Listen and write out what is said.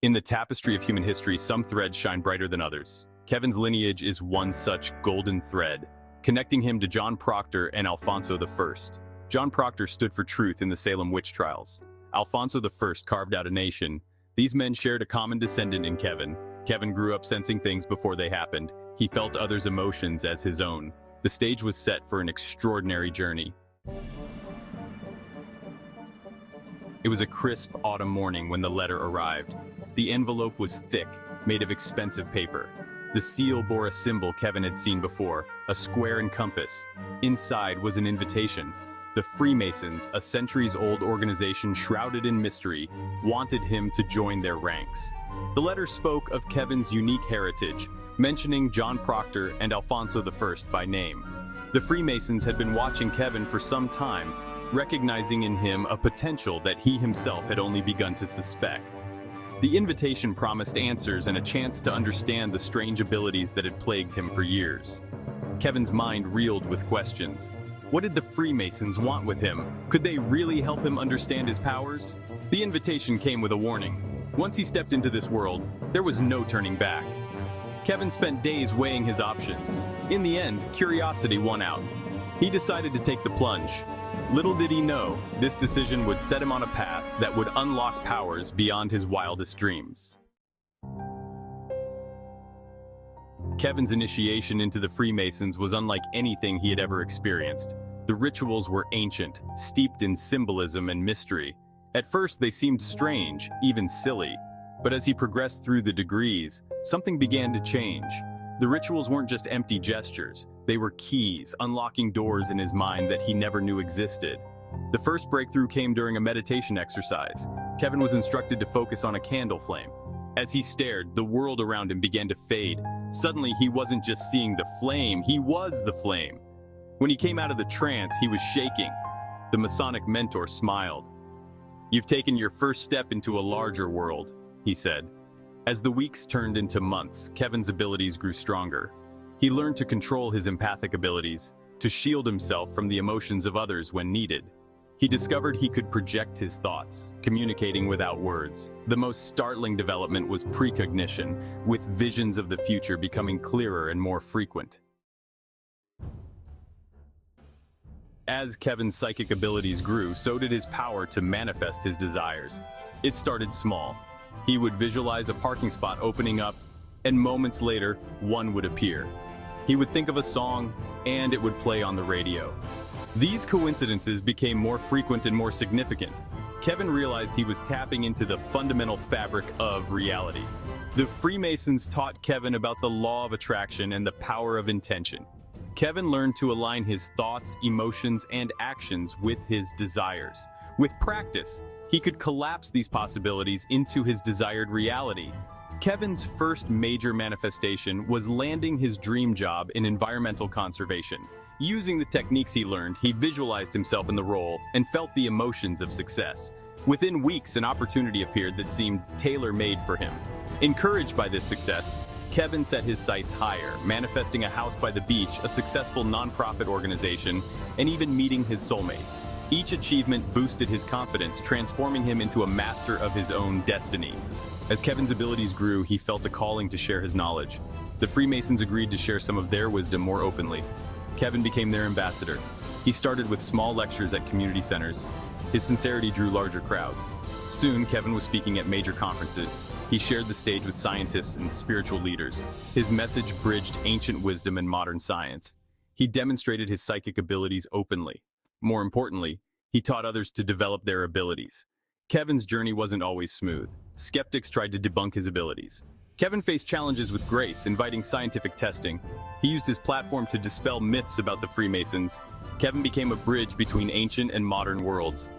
In the tapestry of human history, some threads shine brighter than others. Kevin's lineage is one such golden thread, connecting him to John Proctor and Alfonso I. John Proctor stood for truth in the Salem witch trials. Alfonso I carved out a nation. These men shared a common descendant in Kevin. Kevin grew up sensing things before they happened. He felt others' emotions as his own. The stage was set for an extraordinary journey. It was a crisp autumn morning when the letter arrived. The envelope was thick, made of expensive paper. The seal bore a symbol Kevin had seen before, a square and compass. Inside was an invitation. The Freemasons, a centuries-old organization shrouded in mystery, wanted him to join their ranks. The letter spoke of Kevin's unique heritage, mentioning John Proctor and Alfonso I by name. The Freemasons had been watching Kevin for some time, recognizing in him a potential that he himself had only begun to suspect. The invitation promised answers and a chance to understand the strange abilities that had plagued him for years. Kevin's mind reeled with questions. What did the Freemasons want with him? Could they really help him understand his powers? The invitation came with a warning. Once he stepped into this world, there was no turning back. Kevin spent days weighing his options. In the end, curiosity won out. He decided to take the plunge. Little did he know, this decision would set him on a path that would unlock powers beyond his wildest dreams. Kevin's initiation into the Freemasons was unlike anything he had ever experienced. The rituals were ancient, steeped in symbolism and mystery. At first they seemed strange, even silly. But as he progressed through the degrees, something began to change. The rituals weren't just empty gestures. They were keys, unlocking doors in his mind that he never knew existed. The first breakthrough came during a meditation exercise. Kevin was instructed to focus on a candle flame. As he stared, the world around him began to fade. Suddenly, he wasn't just seeing the flame, he was the flame. When he came out of the trance, he was shaking. The Masonic mentor smiled. "You've taken your first step into a larger world," he said. As the weeks turned into months, Kevin's abilities grew stronger. He learned to control his empathic abilities, to shield himself from the emotions of others when needed. He discovered he could project his thoughts, communicating without words. The most startling development was precognition, with visions of the future becoming clearer and more frequent. As Kevin's psychic abilities grew, so did his power to manifest his desires. It started small. He would visualize a parking spot opening up, and moments later, one would appear. He would think of a song, and it would play on the radio. These coincidences became more frequent and more significant. Kevin realized he was tapping into the fundamental fabric of reality. The Freemasons taught Kevin about the law of attraction and the power of intention. Kevin learned to align his thoughts, emotions, and actions with his desires. With practice, he could collapse these possibilities into his desired reality. Kevin's first major manifestation was landing his dream job in environmental conservation. Using the techniques he learned, he visualized himself in the role and felt the emotions of success. Within weeks, an opportunity appeared that seemed tailor-made for him. Encouraged by this success, Kevin set his sights higher, manifesting a house by the beach, a successful nonprofit organization, and even meeting his soulmate. Each achievement boosted his confidence, transforming him into a master of his own destiny. As Kevin's abilities grew, he felt a calling to share his knowledge. The Freemasons agreed to share some of their wisdom more openly. Kevin became their ambassador. He started with small lectures at community centers. His sincerity drew larger crowds. Soon, Kevin was speaking at major conferences. He shared the stage with scientists and spiritual leaders. His message bridged ancient wisdom and modern science. He demonstrated his psychic abilities openly. More importantly, he taught others to develop their abilities. Kevin's journey wasn't always smooth. Skeptics tried to debunk his abilities. Kevin faced challenges with grace, inviting scientific testing. He used his platform to dispel myths about the Freemasons. Kevin became a bridge between ancient and modern worlds.